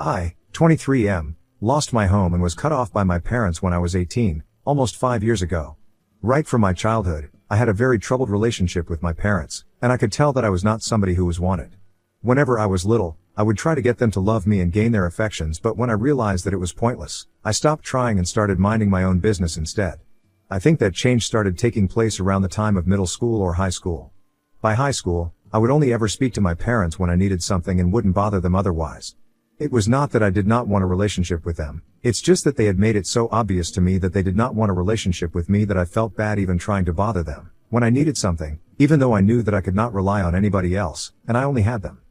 I, 23M, lost my home and was cut off by my parents when I was 18, almost 5 years ago. Right from my childhood, I had a very troubled relationship with my parents, and I could tell that I was not somebody who was wanted. Whenever I was little, I would try to get them to love me and gain their affections, but when I realized that it was pointless, I stopped trying and started minding my own business instead. I think that change started taking place around the time of middle school or high school. By high school, I would only ever speak to my parents when I needed something and wouldn't bother them otherwise. It was not that I did not want a relationship with them, it's just that they had made it so obvious to me that they did not want a relationship with me that I felt bad even trying to bother them when I needed something, even though I knew that I could not rely on anybody else, and I only had them.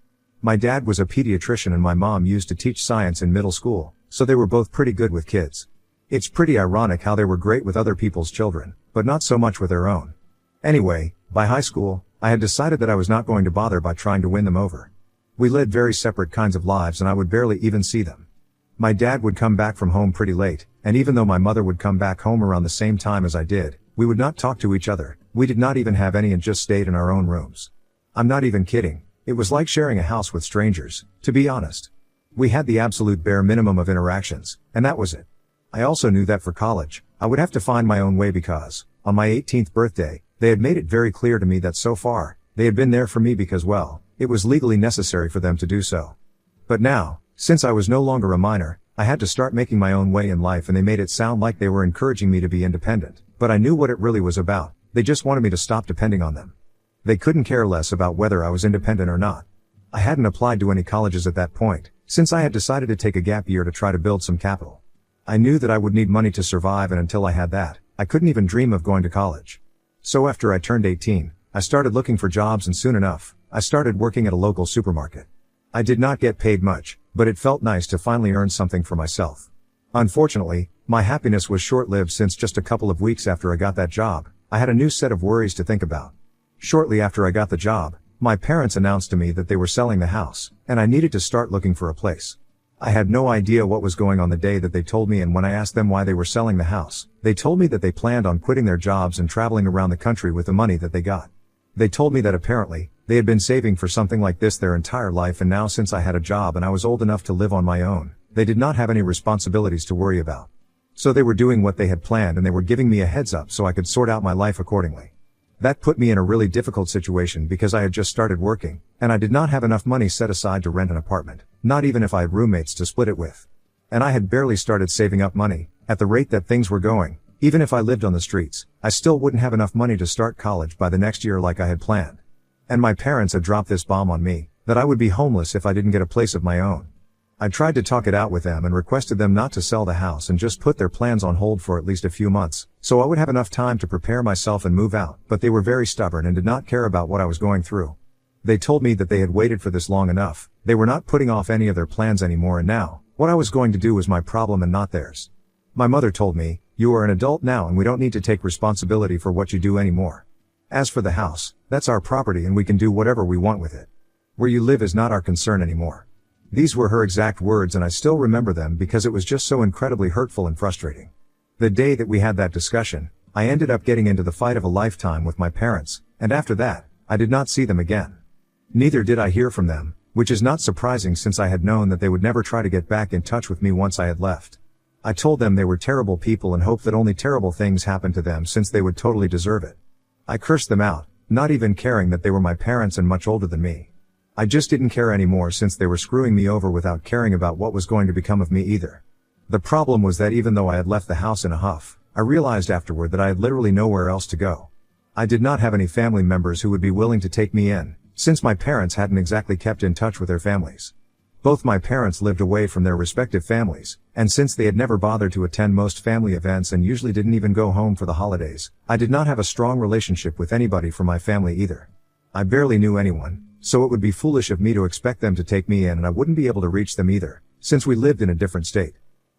My dad was a pediatrician and my mom used to teach science in middle school, so they were both pretty good with kids. It's pretty ironic how they were great with other people's children, but not so much with their own. Anyway, by high school, I had decided that I was not going to bother by trying to win them over. We led very separate kinds of lives and I would barely even see them. My dad would come back from home pretty late, and even though my mother would come back home around the same time as I did, we would not talk to each other, we did not even have any and just stayed in our own rooms. I'm not even kidding, it was like sharing a house with strangers, to be honest. We had the absolute bare minimum of interactions, and that was it. I also knew that for college, I would have to find my own way because, on my 18th birthday, they had made it very clear to me that so far, they had been there for me because, well, it was legally necessary for them to do so. But now, since I was no longer a minor, I had to start making my own way in life and they made it sound like they were encouraging me to be independent, but I knew what it really was about, they just wanted me to stop depending on them. They couldn't care less about whether I was independent or not. I hadn't applied to any colleges at that point, since I had decided to take a gap year to try to build some capital. I knew that I would need money to survive, and until I had that, I couldn't even dream of going to college. So after I turned 18, I started looking for jobs and soon enough, I started working at a local supermarket. I did not get paid much, but it felt nice to finally earn something for myself. Unfortunately, my happiness was short-lived since just a couple of weeks after I got that job, I had a new set of worries to think about. Shortly after I got the job, my parents announced to me that they were selling the house, and I needed to start looking for a place. I had no idea what was going on the day that they told me, and when I asked them why they were selling the house, they told me that they planned on quitting their jobs and traveling around the country with the money that they got. They told me that apparently, they had been saving for something like this their entire life, and now since I had a job and I was old enough to live on my own, they did not have any responsibilities to worry about. So they were doing what they had planned and they were giving me a heads up so I could sort out my life accordingly. That put me in a really difficult situation because I had just started working, and I did not have enough money set aside to rent an apartment, not even if I had roommates to split it with. And I had barely started saving up money. At the rate that things were going, even if I lived on the streets, I still wouldn't have enough money to start college by the next year like I had planned. And my parents had dropped this bomb on me, that I would be homeless if I didn't get a place of my own. I tried to talk it out with them and requested them not to sell the house and just put their plans on hold for at least a few months, so I would have enough time to prepare myself and move out, but they were very stubborn and did not care about what I was going through. They told me that they had waited for this long enough, they were not putting off any of their plans anymore, and now, what I was going to do was my problem and not theirs. My mother told me, "You are an adult now and we don't need to take responsibility for what you do anymore. As for the house, that's our property and we can do whatever we want with it. Where you live is not our concern anymore." These were her exact words, and I still remember them because it was just so incredibly hurtful and frustrating. The day that we had that discussion, I ended up getting into the fight of a lifetime with my parents, and after that, I did not see them again. Neither did I hear from them, which is not surprising since I had known that they would never try to get back in touch with me once I had left. I told them they were terrible people and hoped that only terrible things happened to them since they would totally deserve it. I cursed them out, not even caring that they were my parents and much older than me. I just didn't care anymore since they were screwing me over without caring about what was going to become of me either. The problem was that even though I had left the house in a huff, I realized afterward that I had literally nowhere else to go. I did not have any family members who would be willing to take me in, since my parents hadn't exactly kept in touch with their families. Both my parents lived away from their respective families, and since they had never bothered to attend most family events and usually didn't even go home for the holidays, I did not have a strong relationship with anybody from my family either. I barely knew anyone, so it would be foolish of me to expect them to take me in, and I wouldn't be able to reach them either, since we lived in a different state.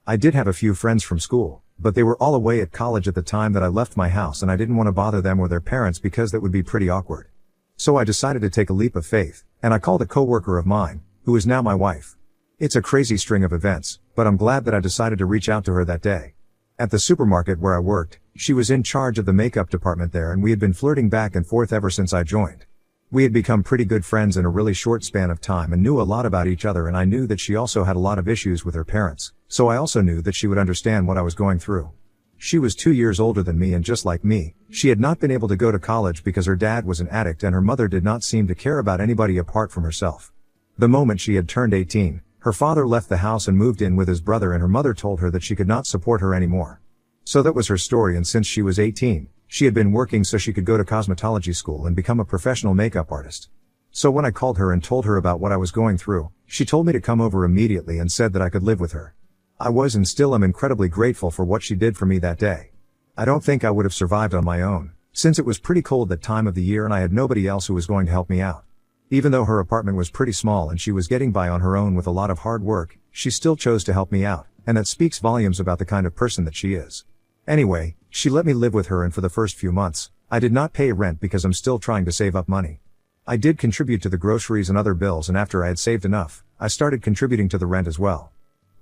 I did have a few friends from school, but they were all away at college at the time that I left my house, and I didn't want to bother them or their parents because that would be pretty awkward. So I decided to take a leap of faith, and I called a coworker of mine, who is now my wife. It's a crazy string of events, but I'm glad that I decided to reach out to her that day. At the supermarket where I worked, she was in charge of the makeup department there, and we had been flirting back and forth ever since I joined. We had become pretty good friends in a really short span of time and knew a lot about each other, and I knew that she also had a lot of issues with her parents, so I also knew that she would understand what I was going through. She was 2 years older than me, and just like me, she had not been able to go to college because her dad was an addict and her mother did not seem to care about anybody apart from herself. The moment she had turned 18, her father left the house and moved in with his brother, and her mother told her that she could not support her anymore. So that was her story, and since she was 18, she had been working so she could go to cosmetology school and become a professional makeup artist. So when I called her and told her about what I was going through, she told me to come over immediately and said that I could live with her. I was and still am incredibly grateful for what she did for me that day. I don't think I would have survived on my own, since it was pretty cold that time of the year and I had nobody else who was going to help me out. Even though her apartment was pretty small and she was getting by on her own with a lot of hard work, she still chose to help me out, and that speaks volumes about the kind of person that she is. Anyway, she let me live with her, and for the first few months, I did not pay rent because I'm still trying to save up money. I did contribute to the groceries and other bills, and after I had saved enough, I started contributing to the rent as well.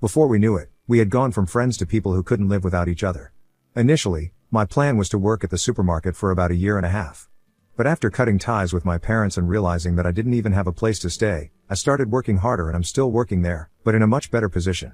Before we knew it, we had gone from friends to people who couldn't live without each other. Initially, my plan was to work at the supermarket for about a year and a half. But after cutting ties with my parents and realizing that I didn't even have a place to stay, I started working harder, and I'm still working there, but in a much better position.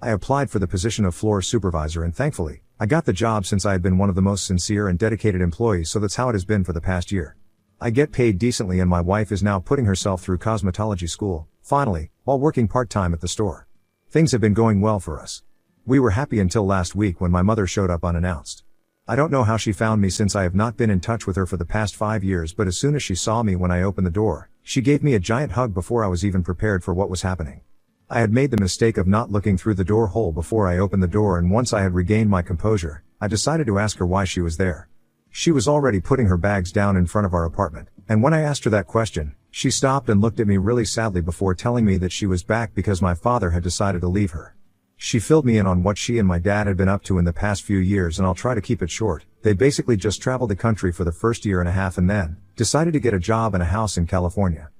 I applied for the position of floor supervisor, and thankfully, I got the job since I had been one of the most sincere and dedicated employees, so that's how it has been for the past year. I get paid decently, and my wife is now putting herself through cosmetology school, finally, while working part-time at the store. Things have been going well for us. We were happy until last week when my mother showed up unannounced. I don't know how she found me since I have not been in touch with her for the past 5 years, but as soon as she saw me when I opened the door, she gave me a giant hug before I was even prepared for what was happening. I had made the mistake of not looking through the door hole before I opened the door, and once I had regained my composure, I decided to ask her why she was there. She was already putting her bags down in front of our apartment, and when I asked her that question, she stopped and looked at me really sadly before telling me that she was back because my father had decided to leave her. She filled me in on what she and my dad had been up to in the past few years, and I'll try to keep it short. They basically just traveled the country for the first year and a half and then decided to get a job and a house in California.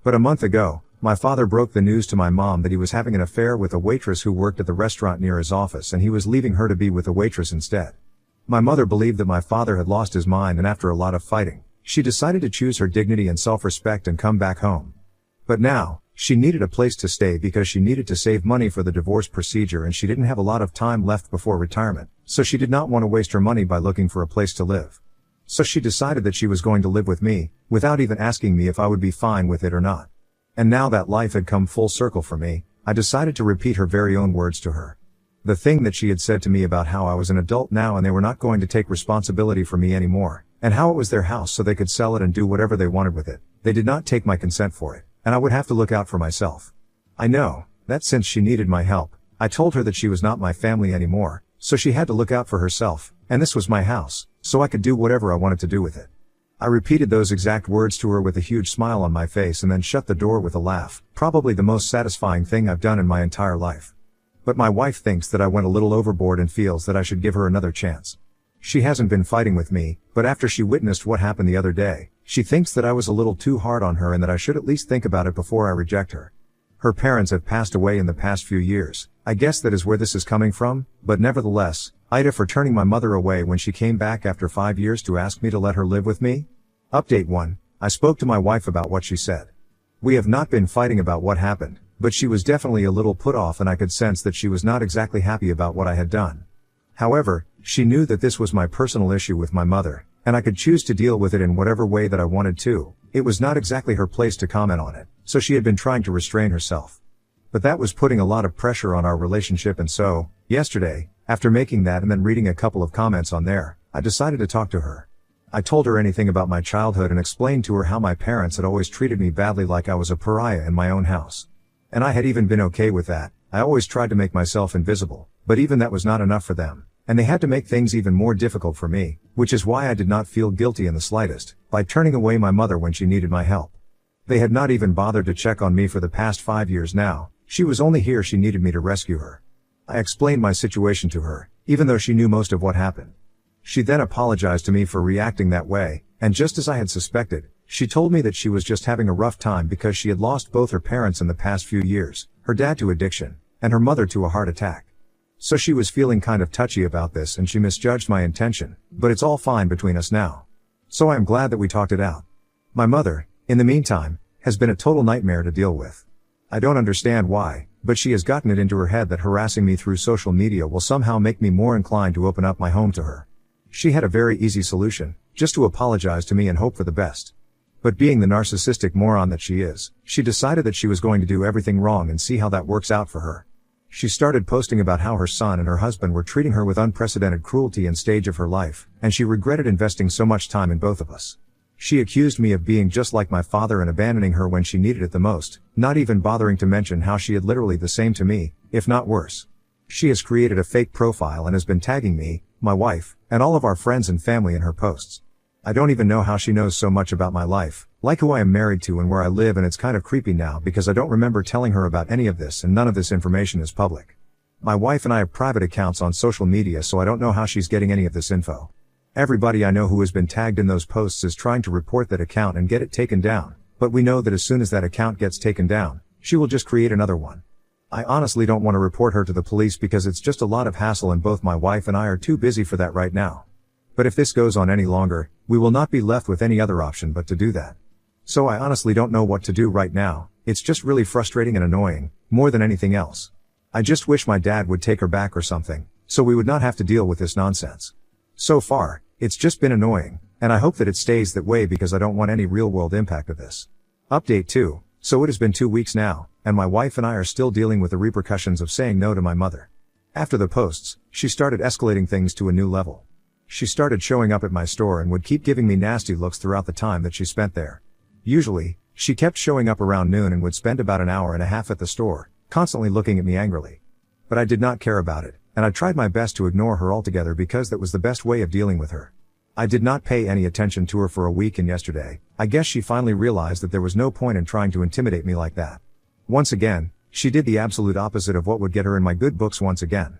But a month ago, my father broke the news to my mom that he was having an affair with a waitress who worked at the restaurant near his office, and he was leaving her to be with the waitress instead. My mother believed that my father had lost his mind, and after a lot of fighting, she decided to choose her dignity and self-respect and come back home. But now, she needed a place to stay because she needed to save money for the divorce procedure, and she didn't have a lot of time left before retirement, so she did not want to waste her money by looking for a place to live. So she decided that she was going to live with me, without even asking me if I would be fine with it or not. And now that life had come full circle for me, I decided to repeat her very own words to her. The thing that she had said to me about how I was an adult now and they were not going to take responsibility for me anymore, and how it was their house so they could sell it and do whatever they wanted with it. They did not take my consent for it, and I would have to look out for myself. I know that since she needed my help, I told her that she was not my family anymore, so she had to look out for herself, and this was my house, so I could do whatever I wanted to do with it. I repeated those exact words to her with a huge smile on my face and then shut the door with a laugh, probably the most satisfying thing I've done in my entire life. But my wife thinks that I went a little overboard and feels that I should give her another chance. She hasn't been fighting with me, but after she witnessed what happened the other day, she thinks that I was a little too hard on her and that I should at least think about it before I reject her. Her parents have passed away in the past few years. I guess that is where this is coming from, but nevertheless, Ida for turning my mother away when she came back after 5 years to ask me to let her live with me. Update 1. I spoke to my wife about what she said. We have not been fighting about what happened, but she was definitely a little put off and I could sense that she was not exactly happy about what I had done. However, she knew that this was my personal issue with my mother, and I could choose to deal with it in whatever way that I wanted to. It was not exactly her place to comment on it, so she had been trying to restrain herself. But that was putting a lot of pressure on our relationship, and so, yesterday, after making that and then reading a couple of comments on there, I decided to talk to her. I told her anything about my childhood and explained to her how my parents had always treated me badly, like I was a pariah in my own house. And I had even been okay with that. I always tried to make myself invisible, but even that was not enough for them, and they had to make things even more difficult for me, which is why I did not feel guilty in the slightest, by turning away my mother when she needed my help. They had not even bothered to check on me for the past 5 years now. She was only here she needed me to rescue her. I explained my situation to her, even though she knew most of what happened. She then apologized to me for reacting that way, and just as I had suspected, she told me that she was just having a rough time because she had lost both her parents in the past few years, her dad to addiction, and her mother to a heart attack. So she was feeling kind of touchy about this and she misjudged my intention, but it's all fine between us now. So I am glad that we talked it out. My mother, in the meantime, has been a total nightmare to deal with. I don't understand why, but she has gotten it into her head that harassing me through social media will somehow make me more inclined to open up my home to her. She had a very easy solution, just to apologize to me and hope for the best. But being the narcissistic moron that she is, she decided that she was going to do everything wrong and see how that works out for her. She started posting about how her son and her husband were treating her with unprecedented cruelty and stage of her life, and she regretted investing so much time in both of us. She accused me of being just like my father and abandoning her when she needed it the most, not even bothering to mention how she had literally the same to me, if not worse. She has created a fake profile and has been tagging me, my wife, and all of our friends and family in her posts. I don't even know how she knows so much about my life, like who I am married to and where I live, and it's kind of creepy now because I don't remember telling her about any of this and none of this information is public. My wife and I have private accounts on social media, so I don't know how she's getting any of this info. Everybody I know who has been tagged in those posts is trying to report that account and get it taken down, but we know that as soon as that account gets taken down, she will just create another one. I honestly don't want to report her to the police because it's just a lot of hassle and both my wife and I are too busy for that right now. But if this goes on any longer, we will not be left with any other option but to do that. So I honestly don't know what to do right now. It's just really frustrating and annoying, more than anything else. I just wish my dad would take her back or something, so we would not have to deal with this nonsense. So far, it's just been annoying, and I hope that it stays that way because I don't want any real-world impact of this. Update 2. So it has been 2 weeks now, and my wife and I are still dealing with the repercussions of saying no to my mother. After the posts, she started escalating things to a new level. She started showing up at my store and would keep giving me nasty looks throughout the time that she spent there. Usually, she kept showing up around noon and would spend about an hour and a half at the store, constantly looking at me angrily. But I did not care about it, and I tried my best to ignore her altogether because that was the best way of dealing with her. I did not pay any attention to her for a week, and yesterday, I guess she finally realized that there was no point in trying to intimidate me like that. Once again, she did the absolute opposite of what would get her in my good books once again.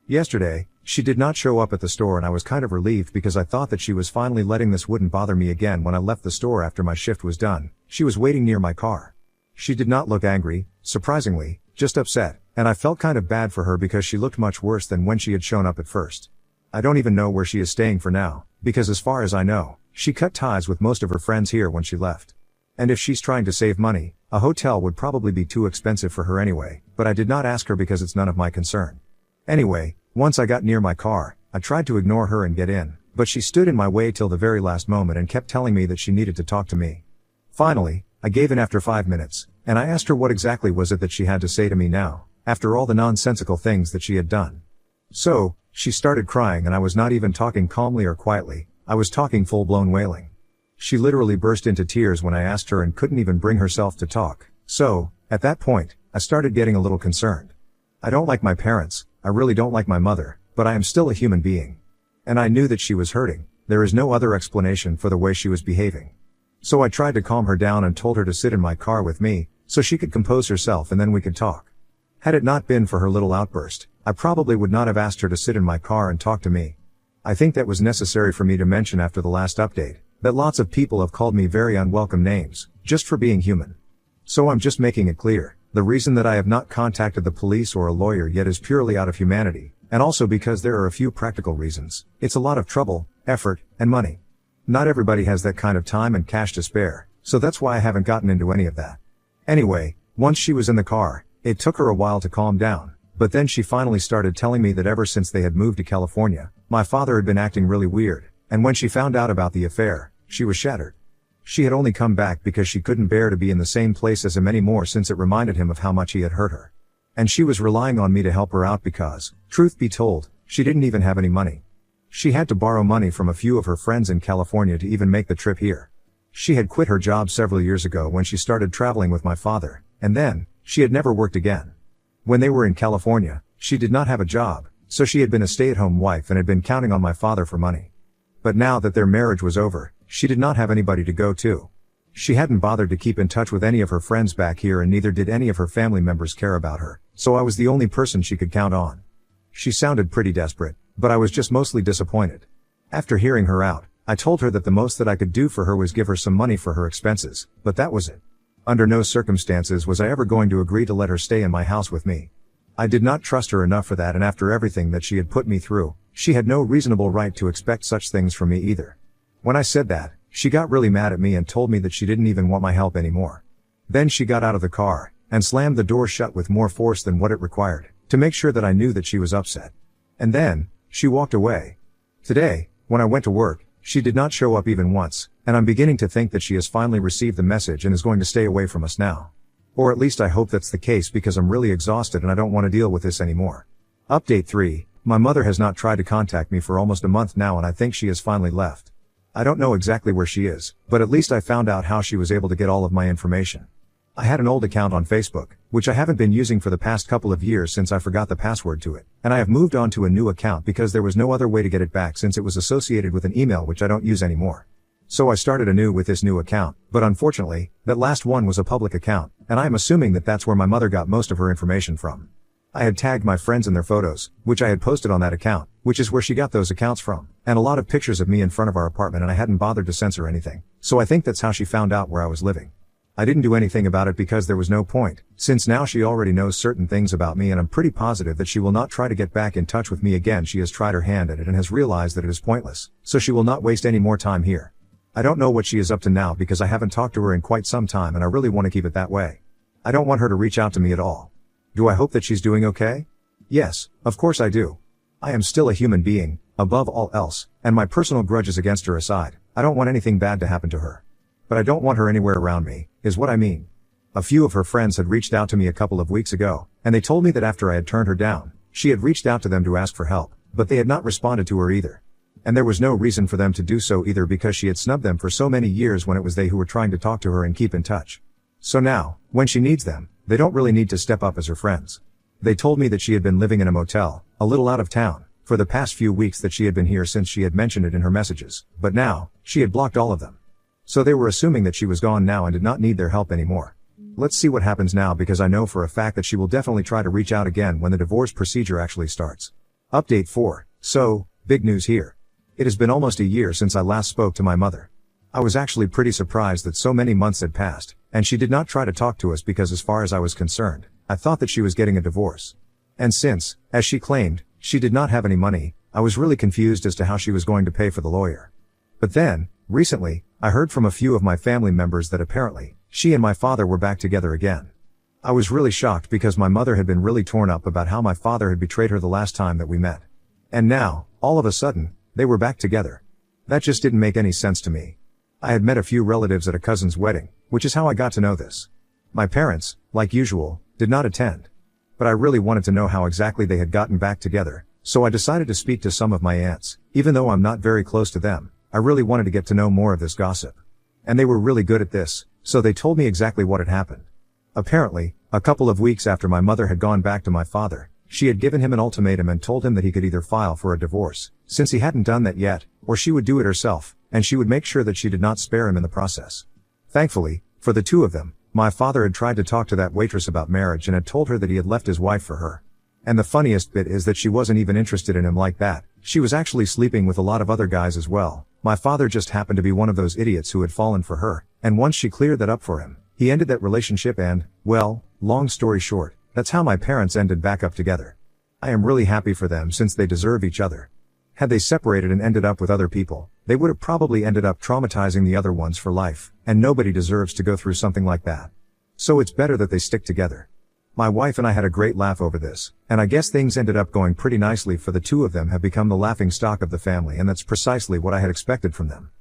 Yesterday, she did not show up at the store and I was kind of relieved because I thought that she was finally letting this wouldn't bother me again. When I left the store after my shift was done, she was waiting near my car. She did not look angry, surprisingly, just upset, and I felt kind of bad for her because she looked much worse than when she had shown up at first. I don't even know where she is staying for now, because as far as I know, she cut ties with most of her friends here when she left. And if she's trying to save money, a hotel would probably be too expensive for her anyway, but I did not ask her because it's none of my concern. Anyway, once I got near my car, I tried to ignore her and get in, but she stood in my way till the very last moment and kept telling me that she needed to talk to me. Finally, I gave in after 5 minutes, and I asked her what exactly was it that she had to say to me now, after all the nonsensical things that she had done. So, she started crying, and I was not even talking calmly or quietly, I was talking full-blown wailing. She literally burst into tears when I asked her and couldn't even bring herself to talk. So, at that point, I started getting a little concerned. I don't like my parents, I really don't like my mother, but I am still a human being. And I knew that she was hurting. There is no other explanation for the way she was behaving. So I tried to calm her down and told her to sit in my car with me, so she could compose herself and then we could talk. Had it not been for her little outburst, I probably would not have asked her to sit in my car and talk to me. I think that was necessary for me to mention after the last update, that lots of people have called me very unwelcome names, just for being human. So I'm just making it clear, the reason that I have not contacted the police or a lawyer yet is purely out of humanity, and also because there are a few practical reasons. It's a lot of trouble, effort, and money. Not everybody has that kind of time and cash to spare, so that's why I haven't gotten into any of that. Anyway, once she was in the car, it took her a while to calm down, but then she finally started telling me that ever since they had moved to California, my father had been acting really weird, and when she found out about the affair, she was shattered. She had only come back because she couldn't bear to be in the same place as him anymore since it reminded him of how much he had hurt her. And she was relying on me to help her out because, truth be told, she didn't even have any money. She had to borrow money from a few of her friends in California to even make the trip here. She had quit her job several years ago when she started traveling with my father, and then, she had never worked again. When they were in California, she did not have a job, so she had been a stay-at-home wife and had been counting on my father for money. But now that their marriage was over, she did not have anybody to go to. She hadn't bothered to keep in touch with any of her friends back here, and neither did any of her family members care about her, so I was the only person she could count on. She sounded pretty desperate, but I was just mostly disappointed. After hearing her out, I told her that the most that I could do for her was give her some money for her expenses, but that was it. Under no circumstances was I ever going to agree to let her stay in my house with me. I did not trust her enough for that, and after everything that she had put me through, she had no reasonable right to expect such things from me either. When I said that, She got really mad at me and told me that she didn't even want my help anymore. Then she got out of the car and slammed the door shut with more force than what it required, to make sure that I knew that she was upset. And then, she walked away. Today, when I went to work, she did not show up even once, and I'm beginning to think that she has finally received the message and is going to stay away from us now. Or at least I hope that's the case, because I'm really exhausted and I don't want to deal with this anymore. Update 3, my mother has not tried to contact me for almost a month now, and I think she has finally left. I don't know exactly where she is, but at least I found out how she was able to get all of my information. I had an old account on Facebook, which I haven't been using for the past couple of years since I forgot the password to it, and I have moved on to a new account because there was no other way to get it back since it was associated with an email which I don't use anymore. So I started anew with this new account, but unfortunately, that last one was a public account, and I am assuming that that's where my mother got most of her information from. I had tagged my friends in their photos, which I had posted on that account, which is where she got those accounts from, and a lot of pictures of me in front of our apartment, and I hadn't bothered to censor anything, so I think that's how she found out where I was living. I didn't do anything about it because there was no point, since now she already knows certain things about me, and I'm pretty positive that she will not try to get back in touch with me again. She has tried her hand at it and has realized that it is pointless, so she will not waste any more time here. I don't know what she is up to now because I haven't talked to her in quite some time, and I really want to keep it that way. I don't want her to reach out to me at all. Do I hope that she's doing okay? Yes, of course I do. I am still a human being, above all else, and my personal grudges against her aside, I don't want anything bad to happen to her. But I don't want her anywhere around me, is what I mean. A few of her friends had reached out to me a couple of weeks ago, and they told me that after I had turned her down, she had reached out to them to ask for help, but they had not responded to her either. And there was no reason for them to do so either, because she had snubbed them for so many years when it was they who were trying to talk to her and keep in touch. So now, when she needs them, they don't really need to step up as her friends. They told me that she had been living in a motel, a little out of town, for the past few weeks, that she had been here since she had mentioned it in her messages, but now, she had blocked all of them. So they were assuming that she was gone now and did not need their help anymore. Let's see what happens now, because I know for a fact that she will definitely try to reach out again when the divorce procedure actually starts. Update 4. So, big news here. It has been almost a year since I last spoke to my mother. I was actually pretty surprised that so many months had passed, and she did not try to talk to us because, as far as I was concerned, I thought that she was getting a divorce. And since, as she claimed, she did not have any money, I was really confused as to how she was going to pay for the lawyer. But then, recently, I heard from a few of my family members that apparently, she and my father were back together again. I was really shocked because my mother had been really torn up about how my father had betrayed her the last time that we met. And now, all of a sudden, they were back together. That just didn't make any sense to me. I had met a few relatives at a cousin's wedding, which is how I got to know this. My parents, like usual, did not attend. But I really wanted to know how exactly they had gotten back together, so I decided to speak to some of my aunts. Even though I'm not very close to them, I really wanted to get to know more of this gossip. And they were really good at this, so they told me exactly what had happened. Apparently, a couple of weeks after my mother had gone back to my father, she had given him an ultimatum and told him that he could either file for a divorce, since he hadn't done that yet, or she would do it herself, and she would make sure that she did not spare him in the process. Thankfully, for the two of them, my father had tried to talk to that waitress about marriage and had told her that he had left his wife for her. And the funniest bit is that she wasn't even interested in him like that. She was actually sleeping with a lot of other guys as well. My father just happened to be one of those idiots who had fallen for her, and once she cleared that up for him, he ended that relationship and, well, long story short, that's how my parents ended back up together. I am really happy for them since they deserve each other. Had they separated and ended up with other people, they would have probably ended up traumatizing the other ones for life, and nobody deserves to go through something like that. So it's better that they stick together. My wife and I had a great laugh over this, and I guess things ended up going pretty nicely, for the two of them have become the laughing stock of the family, and that's precisely what I had expected from them.